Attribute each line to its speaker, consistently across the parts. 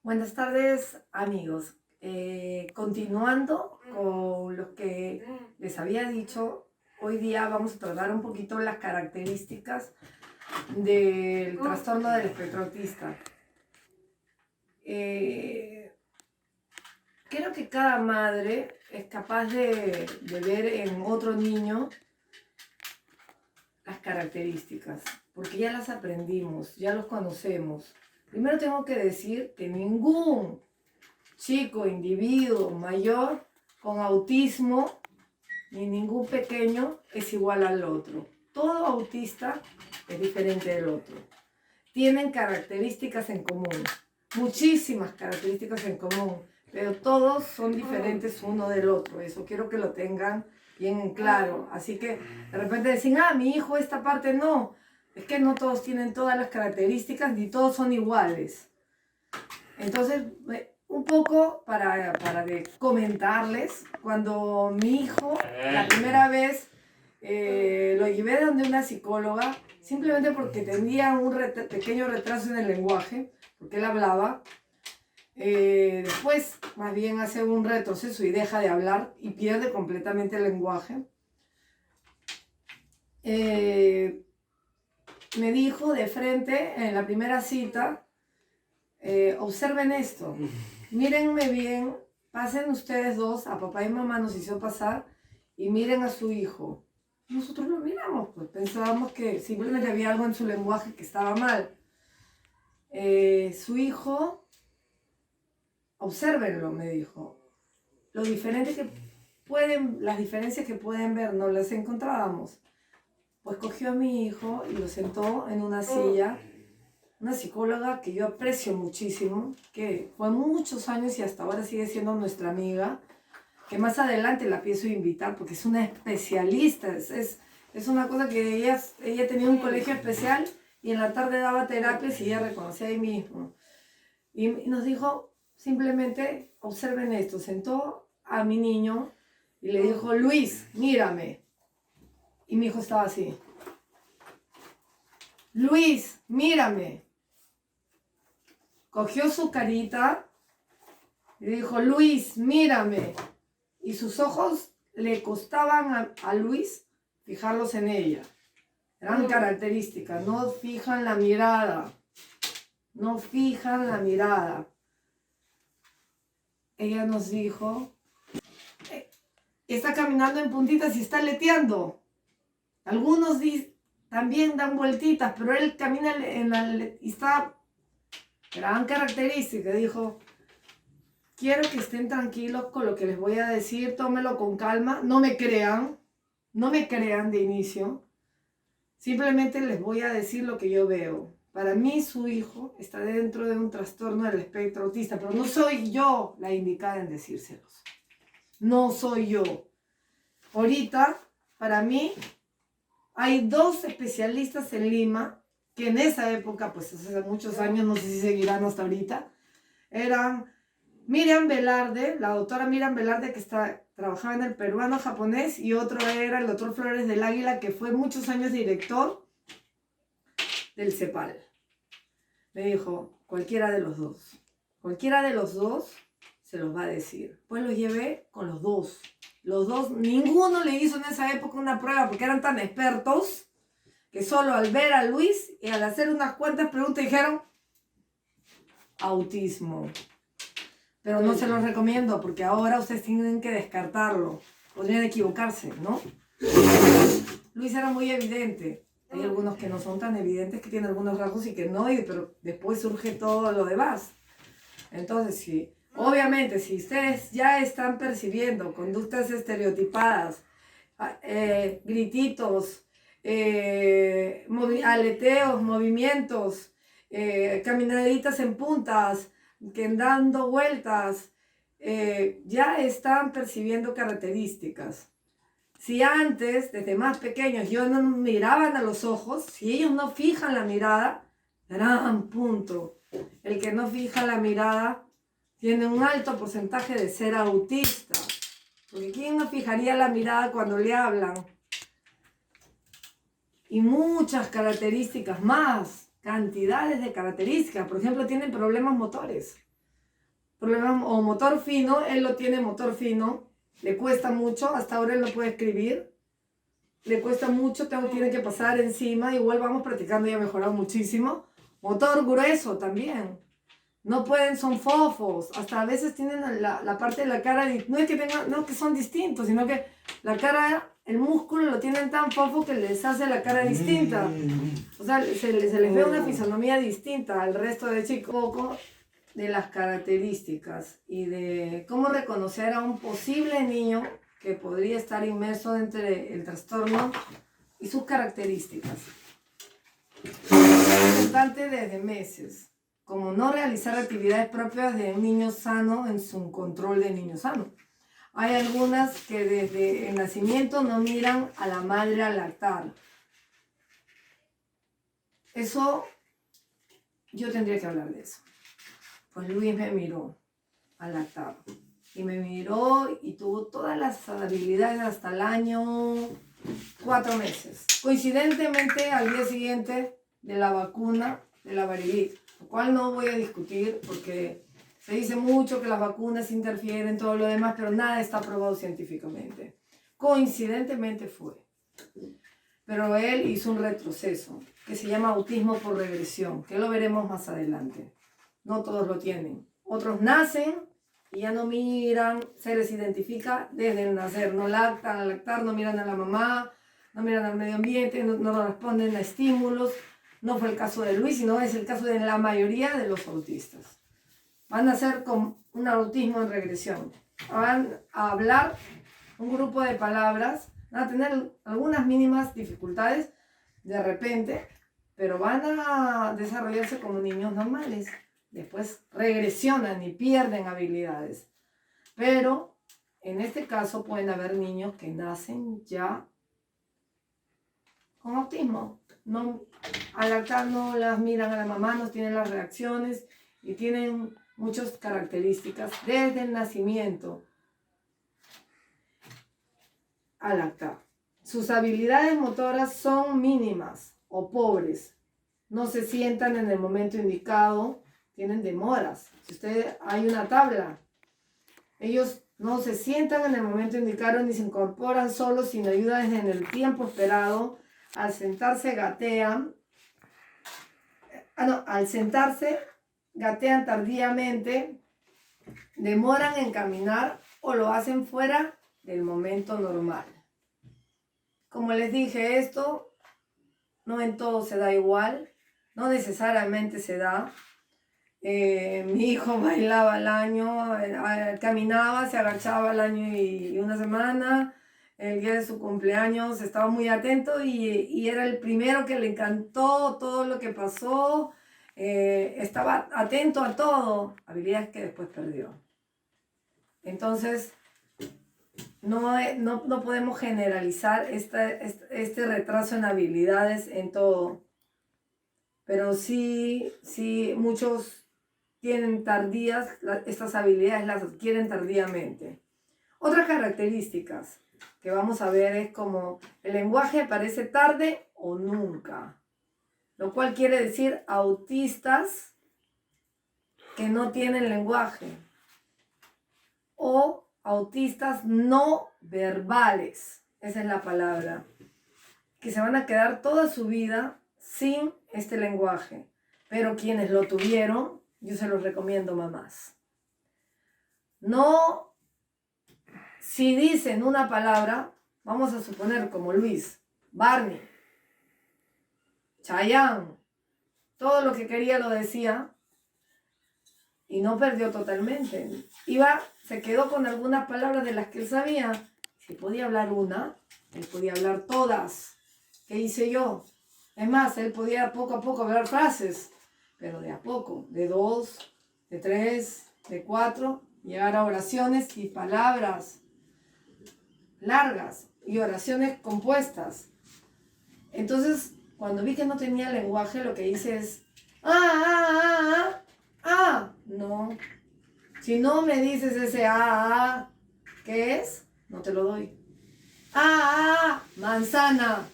Speaker 1: Buenas tardes, amigos. Continuando con lo que les había dicho, hoy día vamos a tratar un poquito las características del trastorno del espectro autista. Creo que cada madre es capaz de ver en otro niño las características, porque ya las aprendimos, ya los conocemos. Primero tengo que decir que ningún chico, individuo, mayor con autismo, ni ningún pequeño es igual al otro. Todo autista es diferente del otro. Tienen características en común, muchísimas características en común, pero todos son diferentes uno del otro. Eso quiero que lo tengan bien en claro. Así que de repente decir, mi hijo esta parte no. Es que no todos tienen todas las características ni todos son iguales. Entonces, un poco para comentarles, cuando mi hijo la primera vez lo llevé donde una psicóloga, simplemente porque tenía un pequeño retraso en el lenguaje, porque él hablaba, después más bien hace un retroceso y deja de hablar y pierde completamente el lenguaje. Me dijo de frente en la primera cita, observen esto, mírenme bien, pasen ustedes dos, a papá y mamá nos hizo pasar, y miren a su hijo. Nosotros lo miramos, pues pensábamos que simplemente había algo en su lenguaje que estaba mal. Su hijo, obsérvenlo, me dijo. Las diferencias que pueden ver, no las encontrábamos. Pues cogió a mi hijo y lo sentó en una silla. Una psicóloga que yo aprecio muchísimo, que fue muchos años y hasta ahora sigue siendo nuestra amiga, que más adelante la pienso invitar porque es una especialista, es una cosa que ella tenía un colegio especial y en la tarde daba terapias y ella reconocía ahí mismo. Y nos dijo, simplemente observen esto, sentó a mi niño y le dijo, Luis, mírame. Y mi hijo estaba así. Luis, mírame. Cogió su carita y dijo, Luis, mírame. Y sus ojos le costaban a Luis fijarlos en ella. Eran características, no fijan la mirada. No fijan la mirada. Ella nos dijo, está caminando en puntitas y está leteando. Algunos también dan vueltitas, pero él camina y está... Gran característica, dijo, quiero que estén tranquilos con lo que les voy a decir, tómelo con calma, no me crean de inicio, simplemente les voy a decir lo que yo veo. Para mí su hijo está dentro de un trastorno del espectro autista, pero no soy yo la indicada en decírselos. No soy yo. Ahorita, para mí, hay 2 especialistas en Lima que en esa época, pues hace muchos años, no sé si seguirán hasta ahorita, eran Miriam Velarde, la doctora Miriam Velarde, que trabajaba en el peruano-japonés, y otro era el doctor Flores del Águila, que fue muchos años director del CEPAL. Me dijo, cualquiera de los dos se los va a decir. Pues los llevé con los dos. Los dos, ninguno le hizo en esa época una prueba porque eran tan expertos que solo al ver a Luis y al hacer unas cuantas preguntas dijeron autismo. Pero no se los recomiendo porque ahora ustedes tienen que descartarlo. Podrían equivocarse, ¿no? Luis era muy evidente. Hay algunos que no son tan evidentes, que tienen algunos rasgos y que no, pero después surge todo lo demás. Entonces, sí, obviamente, si ustedes ya están percibiendo conductas estereotipadas, grititos, aleteos, movimientos, caminaditas en puntas, que dando vueltas, ya están percibiendo características. Si antes, desde más pequeños, yo no miraban a los ojos, si ellos no fijan la mirada, gran punto. El que no fija la mirada tiene un alto porcentaje de ser autista. Porque ¿quién no fijaría la mirada cuando le hablan? Y muchas características más, cantidades de características. Por ejemplo, tienen problemas motores. problemas o motor fino, él lo tiene motor fino, le cuesta mucho, hasta ahora él no puede escribir, le cuesta mucho, tiene que pasar encima, igual vamos practicando y ha mejorado muchísimo. Motor grueso también, no pueden, son fofos, hasta a veces tienen la parte de la cara, no es que tengan, no que son distintos, sino que la cara, el músculo lo tienen tan fofo que les hace la cara distinta. O sea, se les ve una fisonomía distinta al resto de chicos. Un poco de las características y de cómo reconocer a un posible niño que podría estar inmerso entre el trastorno y sus características. Es importante desde meses, como no realizar actividades propias de un niño sano en su control de niño sano. Hay algunas que desde el nacimiento no miran a la madre al lactar. Eso, yo tendría que hablar de eso. Pues Luis me miró al lactar. Y me miró y tuvo todas las habilidades hasta el año 4 meses. Coincidentemente al día siguiente de la vacuna de la variolitis, lo cual no voy a discutir porque se dice mucho que las vacunas interfieren, todo lo demás, pero nada está probado científicamente. Coincidentemente fue. Pero él hizo un retroceso que se llama autismo por regresión, que lo veremos más adelante. No todos lo tienen. Otros nacen y ya no miran, se les identifica desde el nacer. No lactan, al lactar no miran a la mamá, no miran al medio ambiente, no responden a estímulos. No fue el caso de Luis, sino es el caso de la mayoría de los autistas. Van a ser con un autismo en regresión. Van a hablar un grupo de palabras, van a tener algunas mínimas dificultades de repente, pero van a desarrollarse como niños normales. Después regresionan y pierden habilidades. Pero en este caso pueden haber niños que nacen ya con autismo. No, al lactar no las miran a la mamá, no tienen las reacciones y tienen muchas características desde el nacimiento al lactar. Sus habilidades motoras son mínimas o pobres. No se sientan en el momento indicado, tienen demoras. Si usted hay una tabla, ellos no se sientan en el momento indicado ni se incorporan solos sin ayuda en el tiempo esperado. Al sentarse gatean. Al sentarse gatean tardíamente, demoran en caminar o lo hacen fuera del momento normal. Como les dije, esto no en todo se da igual, no necesariamente se da. Mi hijo bailaba al año, caminaba, se agachaba al año y una semana. El día de su cumpleaños estaba muy atento y era el primero que le encantó todo lo que pasó. Estaba atento a todo, habilidades que después perdió. Entonces, no podemos generalizar este retraso en habilidades en todo. Pero sí muchos tienen tardías, estas habilidades las adquieren tardíamente. Otras características que vamos a ver es como el lenguaje aparece tarde o nunca, lo cual quiere decir autistas que no tienen lenguaje o autistas no verbales, esa es la palabra, que se van a quedar toda su vida sin este lenguaje, pero quienes lo tuvieron, yo se los recomiendo, mamás. No, si dicen una palabra, vamos a suponer como Luis, Barney, Chayanne, todo lo que quería lo decía y no perdió totalmente. Se quedó con algunas palabras de las que él sabía. Si podía hablar una, él podía hablar todas. ¿Qué hice yo? Es más, él podía poco a poco hablar frases, pero de a poco, de 2, de 3, de 4, llegar a oraciones y palabras largas y oraciones compuestas. Entonces, cuando vi que no tenía lenguaje, lo que hice es, no. Si no me dices ese ¿qué es? No te lo doy. Manzana.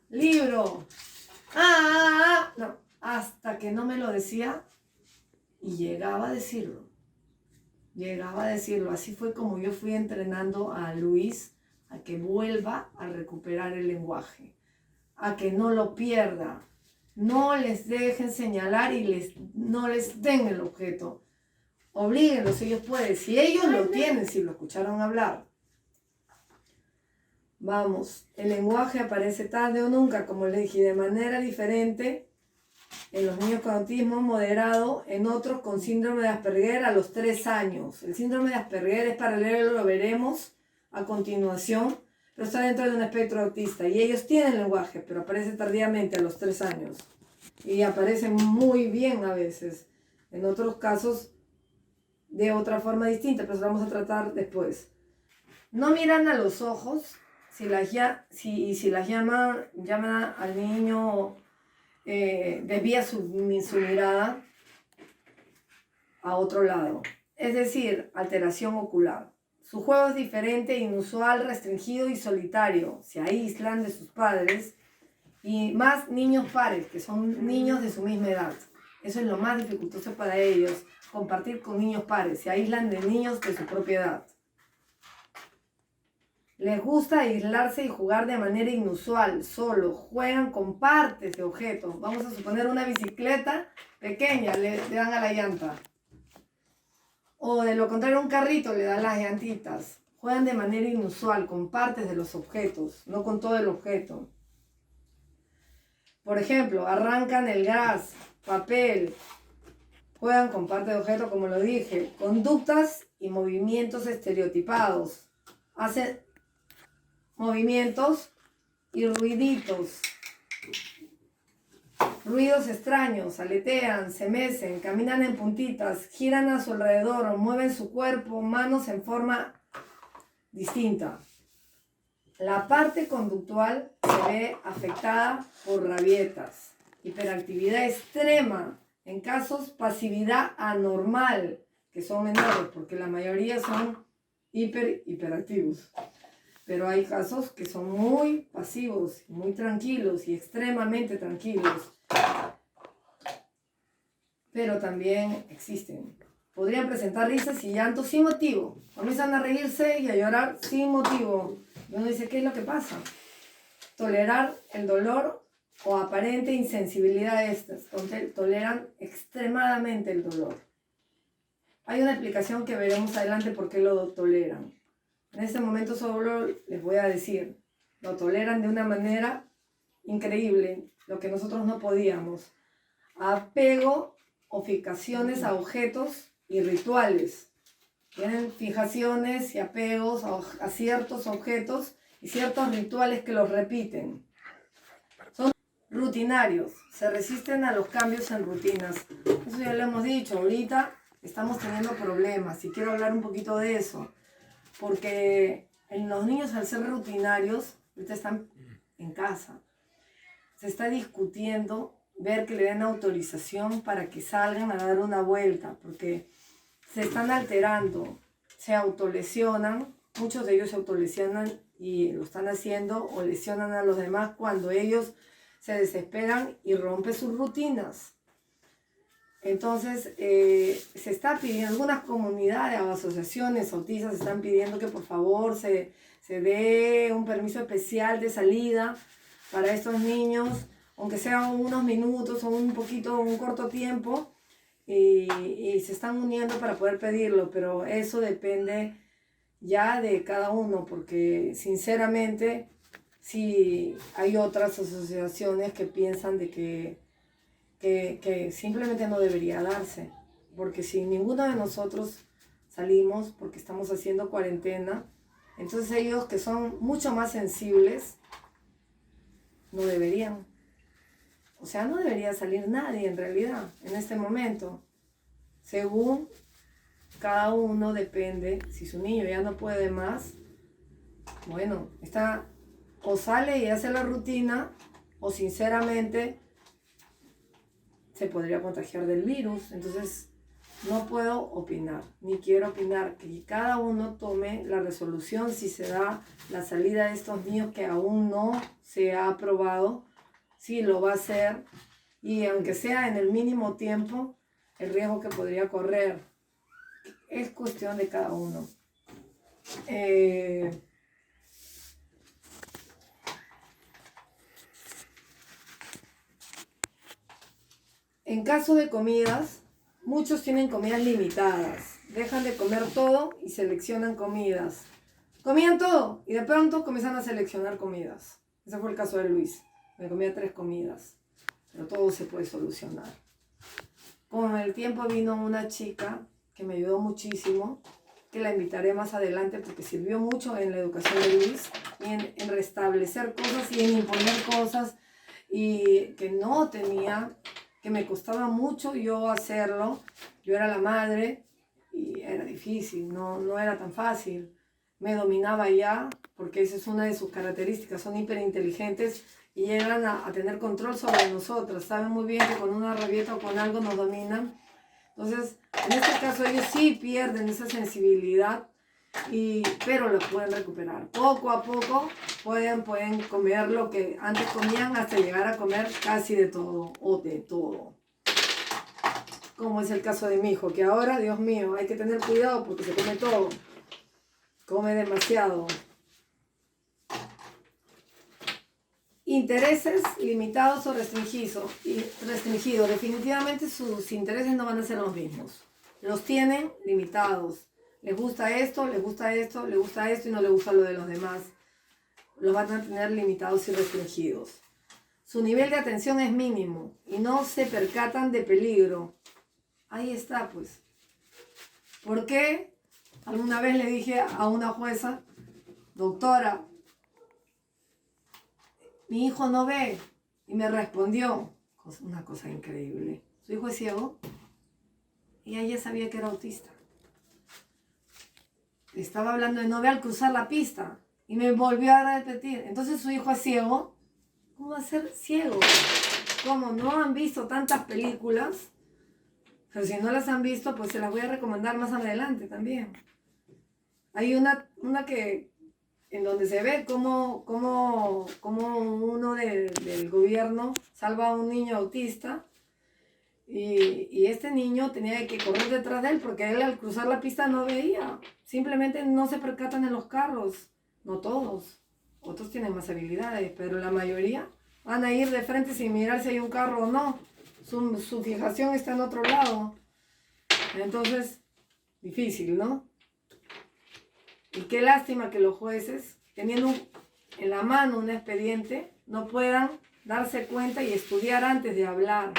Speaker 1: Libro. No. Hasta que no me lo decía, Y llegaba a decirlo. Llegaba a decirlo. Así fue como yo fui entrenando a Luis a que vuelva a recuperar el lenguaje, a que no lo pierda. No les dejen señalar y no les den el objeto. Oblíguenlos, ellos pueden. Si ellos lo tienen, si lo escucharon hablar. Vamos, el lenguaje aparece tarde o nunca, como les dije, de manera diferente en los niños con autismo moderado, en otros con síndrome de Asperger a los 3 años. El síndrome de Asperger es paralelo, lo veremos a continuación, pero está dentro de un espectro autista y ellos tienen lenguaje, pero aparece tardíamente a los 3 años y aparece muy bien a veces, en otros casos de otra forma distinta, pero eso lo vamos a tratar después. No miran a los ojos, si las llaman al niño, desvía su mirada a otro lado, es decir, alteración ocular. Su juego es diferente, inusual, restringido y solitario. Se aíslan de sus padres y más niños pares, que son niños de su misma edad. Eso es lo más dificultoso para ellos, compartir con niños pares. Se aíslan de niños de su propia edad. Les gusta aislarse y jugar de manera inusual, solo. Juegan con partes de objetos. Vamos a suponer una bicicleta pequeña, le dan a la llanta. O de lo contrario, un carrito le dan las llantitas. Juegan de manera inusual, con partes de los objetos, no con todo el objeto. Por ejemplo, arrancan el gas, papel. Juegan con partes de objeto, como lo dije. Conductas y movimientos estereotipados. Hacen movimientos y ruiditos. Ruidos extraños, aletean, se mecen, caminan en puntitas, giran a su alrededor, mueven su cuerpo, manos en forma distinta. La parte conductual se ve afectada por rabietas, hiperactividad extrema, en casos pasividad anormal, que son menores, porque la mayoría son hiperactivos. Pero hay casos que son muy pasivos, muy tranquilos y extremadamente tranquilos. Pero también existen. Podrían presentar risas y llantos sin motivo. Comienzan a reírse y a llorar sin motivo. Y uno dice, ¿qué es lo que pasa? Tolerar el dolor o aparente insensibilidad a estas. Toleran extremadamente el dolor. Hay una explicación que veremos adelante por qué lo toleran. En este momento solo les voy a decir, lo toleran de una manera increíble, lo que nosotros no podíamos. Apego o fijaciones a objetos y rituales. Tienen fijaciones y apegos a ciertos objetos y ciertos rituales que los repiten. Son rutinarios, se resisten a los cambios en rutinas. Eso ya lo hemos dicho, ahorita estamos teniendo problemas y quiero hablar un poquito de eso. Porque en los niños, al ser rutinarios, ahorita están en casa, se está discutiendo ver que le den autorización para que salgan a dar una vuelta, porque se están alterando, se autolesionan, muchos de ellos se autolesionan y lo están haciendo o lesionan a los demás cuando ellos se desesperan y rompen sus rutinas. Entonces, se está pidiendo, algunas comunidades o asociaciones autistas están pidiendo que por favor se dé un permiso especial de salida para estos niños, aunque sean unos minutos o un corto tiempo, y se están uniendo para poder pedirlo, pero eso depende ya de cada uno, porque sinceramente sí hay otras asociaciones que piensan de que simplemente no debería darse, porque si ninguno de nosotros salimos porque estamos haciendo cuarentena, entonces ellos que son mucho más sensibles no deberían, o sea, no debería salir nadie en realidad en este momento. Según cada uno depende, si su niño ya no puede más, bueno, o sale y hace la rutina, o sinceramente se podría contagiar del virus. Entonces no puedo opinar, ni quiero opinar, que cada uno tome la resolución si se da la salida de estos niños que aún no se ha aprobado, si lo va a hacer, y aunque sea en el mínimo tiempo, el riesgo que podría correr. Es cuestión de cada uno. En caso de comidas, muchos tienen comidas limitadas. Dejan de comer todo y seleccionan comidas. Comían todo y de pronto comienzan a seleccionar comidas. Ese fue el caso de Luis. Me comía 3 comidas, pero todo se puede solucionar. Con el tiempo vino una chica que me ayudó muchísimo, que la invitaré más adelante porque sirvió mucho en la educación de Luis y en restablecer cosas y en imponer cosas y que no tenía, que me costaba mucho yo hacerlo. Yo era la madre y era difícil, no era tan fácil. Me dominaba ya, porque esa es una de sus características, son hiperinteligentes y llegan a tener control sobre nosotros. Saben muy bien que con una rabieta o con algo nos dominan. Entonces, en este caso ellos sí pierden esa sensibilidad, pero lo pueden recuperar. Poco a poco pueden comer lo que antes comían hasta llegar a comer casi de todo o de todo. Como es el caso de mi hijo, que ahora, Dios mío, hay que tener cuidado porque se come todo. Come demasiado. Intereses limitados o restringidos. Definitivamente sus intereses no van a ser los mismos. Los tienen limitados. Les gusta esto, les gusta esto, les gusta esto y no les gusta lo de los demás. Los van a tener limitados y restringidos. Su nivel de atención es mínimo y no se percatan de peligro. Ahí está, pues. ¿Por qué? Alguna vez le dije a una jueza, doctora, mi hijo no ve. Y me respondió, una cosa increíble, su hijo es ciego. Y ella sabía que era autista. Estaba hablando de no ver al cruzar la pista. Y me volvió a repetir, entonces su hijo es ciego. ¿Cómo va a ser ciego? Como no han visto tantas películas, pero si no las han visto, pues se las voy a recomendar más adelante también. Hay una que en donde se ve cómo uno del gobierno salva a un niño autista y este niño tenía que correr detrás de él porque él al cruzar la pista no veía. Simplemente no se percatan en los carros. No todos. Otros tienen más habilidades, pero la mayoría van a ir de frente sin mirar si hay un carro o no. Su fijación está en otro lado. Entonces, difícil, ¿no? Y qué lástima que los jueces, teniendo en la mano un expediente, no puedan darse cuenta y estudiar antes de hablar.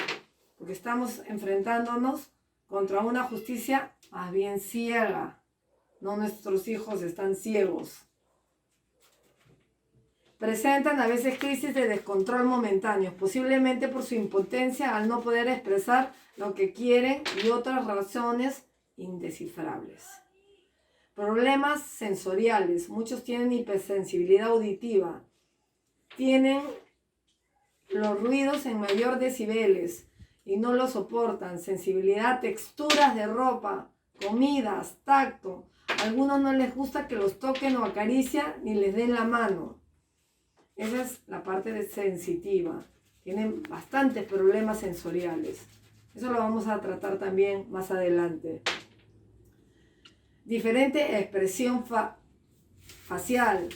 Speaker 1: Porque estamos enfrentándonos contra una justicia más bien ciega. No, nuestros hijos están ciegos. Presentan a veces crisis de descontrol momentáneos, posiblemente por su impotencia al no poder expresar lo que quieren y otras razones indescifrables. Problemas sensoriales. Muchos tienen hipersensibilidad auditiva. Tienen los ruidos en mayor decibeles y no lo soportan. Sensibilidad a texturas de ropa, comidas, tacto. A algunos no les gusta que los toquen o acaricien ni les den la mano. Esa es la parte de sensitiva. Tienen bastantes problemas sensoriales. Eso lo vamos a tratar también más adelante. Diferente expresión facial.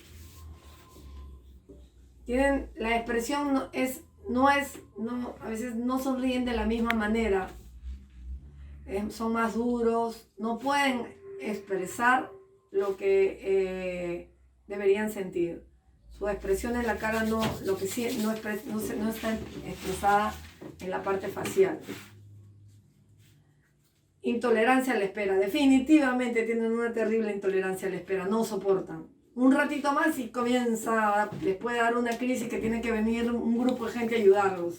Speaker 1: Tienen la expresión a veces no sonríen de la misma manera. Son más duros, no pueden expresar lo que deberían sentir. Su expresión en la cara no está expresada en la parte facial. Intolerancia a la espera. Definitivamente tienen una terrible intolerancia a la espera. No soportan. Un ratito más y les puede dar una crisis que tiene que venir un grupo de gente a ayudarlos.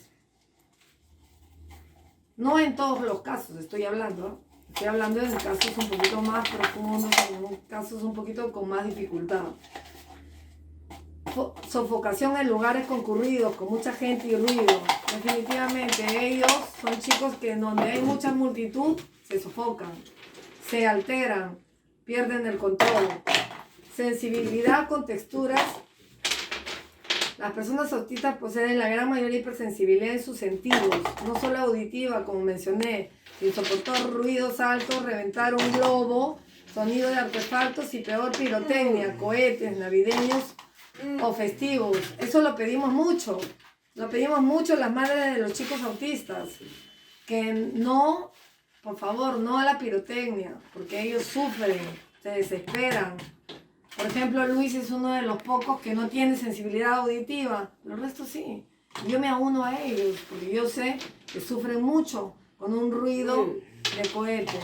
Speaker 1: No en todos los casos estoy hablando. Estoy hablando de casos un poquito más profundos, en casos un poquito con más dificultad. Sofocación en lugares concurridos, con mucha gente y ruido. Definitivamente ellos son chicos que en donde hay mucha multitud se sofocan, se alteran, pierden el control. Sensibilidad con texturas. Las personas autistas poseen la gran mayoría de hipersensibilidad en sus sentidos, no solo auditiva, como mencioné, sin soportar ruidos altos, reventar un globo, sonido de artefactos y peor pirotecnia, cohetes navideños o festivos. Eso lo pedimos mucho las madres de los chicos autistas, que no, por favor, no a la pirotecnia, porque ellos sufren, se desesperan. Por ejemplo, Luis es uno de los pocos que no tiene sensibilidad auditiva, el resto sí. Yo me auno a ellos, porque yo sé que sufren mucho con un ruido de cohete,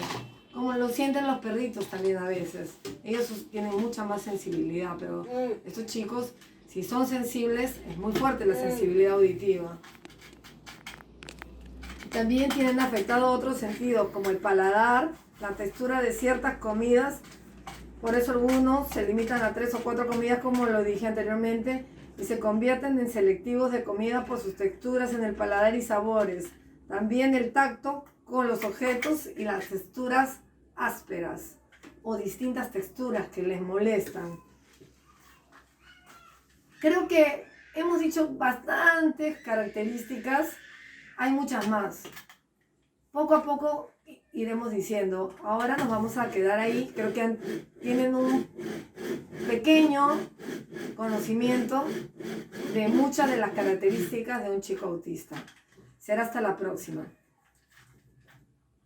Speaker 1: como lo sienten los perritos también a veces. Ellos tienen mucha más sensibilidad, pero estos chicos, si son sensibles, es muy fuerte la sensibilidad auditiva. También tienen afectado otros sentidos, como el paladar, la textura de ciertas comidas. Por eso algunos se limitan a 3 o 4 comidas, como lo dije anteriormente, y se convierten en selectivos de comida por sus texturas en el paladar y sabores. También el tacto con los objetos y las texturas ásperas o distintas texturas que les molestan. Creo que hemos dicho bastantes características, hay muchas más. Poco a poco iremos diciendo. Ahora nos vamos a quedar ahí. Creo que tienen un pequeño conocimiento de muchas de las características de un chico autista. Será hasta la próxima.